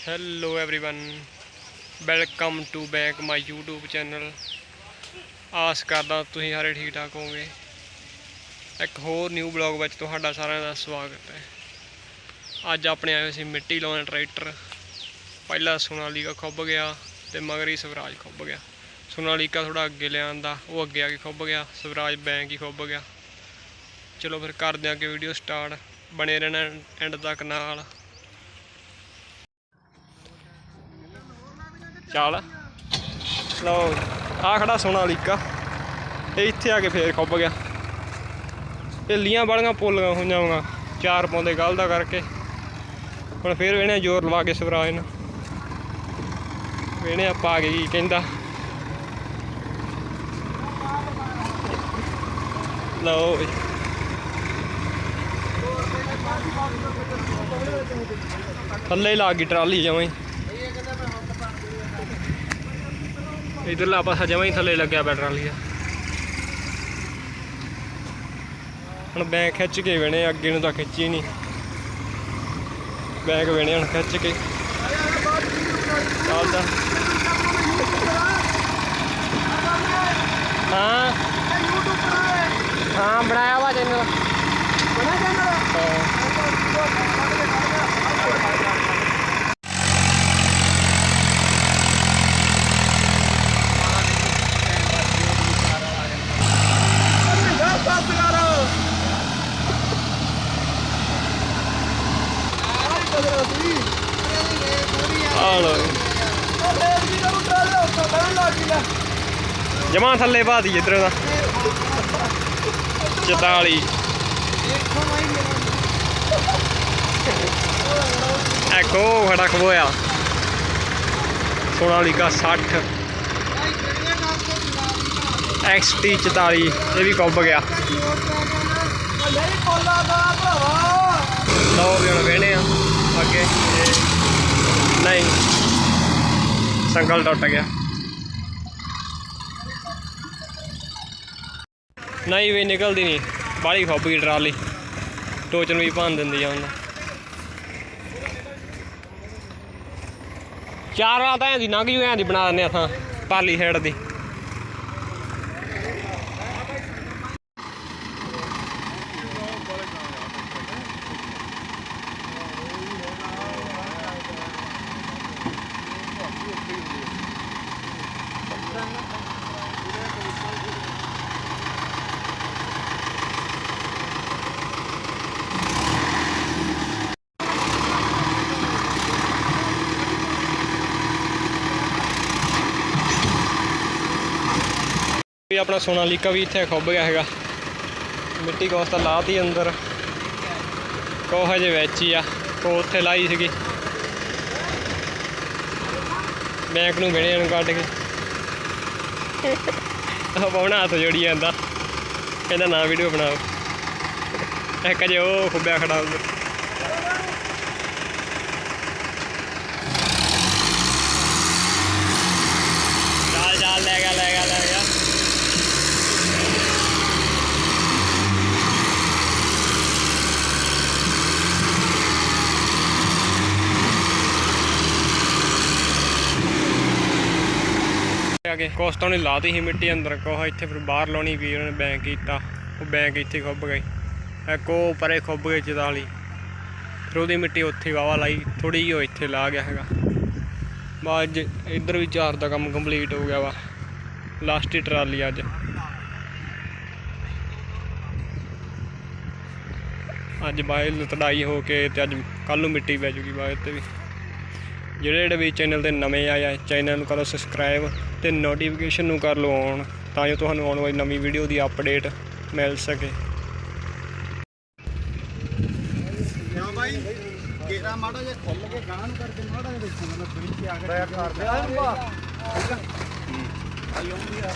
Hello everyone, welcome to back my YouTube channel. आस करदा तुसीं सारे ठीक ठाक होवोगे। एक होर न्यू ब्लॉग में तुहाडा सारिਆਂ ਦਾ स्वागत है। अज अपने आए सी मिट्टी लाने ट्रैक्टर। पहला सोनालीका खुब गया तो मगर ही स्वराज खुब गया। सोनालीका थोड़ा अगे लिया, वो अगे आके खुब गया, स्वराज बैंक ही खुब गया। चलो फिर कर दें अगे वीडियो स्टार्ट, बने रहना एंड तक नाल। चल लो आ खड़ा सोनालीका, ये इत्थे आके फिर खुब गया। ढिलियां बड़ियां पोलियां हुई वा, चार पाउंदे गल दा करके। हुण फिर वेने जोर लवा के स्वराज ने, वेने आपां आगे की कहंदा। लो थल्ले ला गई ट्राली जमां ही, इधरला पासा जमा ही थले लग्या पै ट्राली। हुण बैंक खिच के वेने, अगे नूं तां खिची नहीं, बैंक वेने हुण खिच के। चलदा हाँ हाँ बनाया वा चैनल। जमा थले पा दी इधर का 44 एक खड़ा खबोया। सोनालीका 60 XT 44 ये भी कुब गया। लो भी हम वेने अगे नहीं, संगल टुट गया। नहीं भी निकलती नहीं, बाहली खुब गई ट्राली, टोचन भी भन दी। चार रात ऐ लंघ जू ऐ बना दें अस पाली साइड की। अपना सोनालीका भी इत्थे खुब गया है। मिट्टी कोस तो लाती अंदर, को हजे विच ही आ, को उत्थे लाई सी। बैंक नूं वेणे कट के पौना हाथ जोड़ी जाता, कहता ना वीडियो बनाओ। एक अजे वो खुब्या खड़ा उधर। चाल चाल ले गया ले गया ले गया। कोस्टा ने ला दी ही मिट्टी अंदर, कोह इत्थे फिर बाहर लानी पी, उन्होंने बैंक किया। वो बैंक इत्थे खुब गई, एक वो परे खुब गई 44, फिर वो मिट्टी उत्थे वाहवा लाई, थोड़ी जी इत्थे ला गया है। बाद इधर भी 4 का काम कंप्लीट हो गया वा। लास्ट ही ट्राली अज। अज बाहर तड़ाई हो के अज कल मिट्टी पै जूगी बाहर ते भी। ਜਿਹੜੇ ਵੀ चैनल ਤੇ ਨਵੇਂ ਆਏ ਆ, ਚੈਨਲ ਨੂੰ ਕਰੋ ਸਬਸਕ੍ਰਾਈਬ ਤੇ ਨੋਟੀਫਿਕੇਸ਼ਨ ਨੂੰ ਕਰ ਲਓ ਔਨ, ਤਾਂ ਜੋ ਤੁਹਾਨੂੰ ਆਉਣ ਵਾਲੀ ਨਵੀਂ ਵੀਡੀਓ ਦੀ ਅਪਡੇਟ ਮਿਲ ਸਕੇ। ਹਾਂ ਭਾਈ ਗੇਰਾ ਮਾੜਾ ਜਿਹਾ ਖੁੱਲ ਕੇ ਗਾਂ ਨੂੰ ਕਰਕੇ ਮਾੜਾ ਜਿਹਾ ਦੇਖੋ ਮੈਂ ਬ੍ਰਿਜ ਤੇ ਆ ਕੇ ਕਰਦੇ ਆ। ਠੀਕ ਆ ਆਈ ਆਉਂਦੀ ਆ।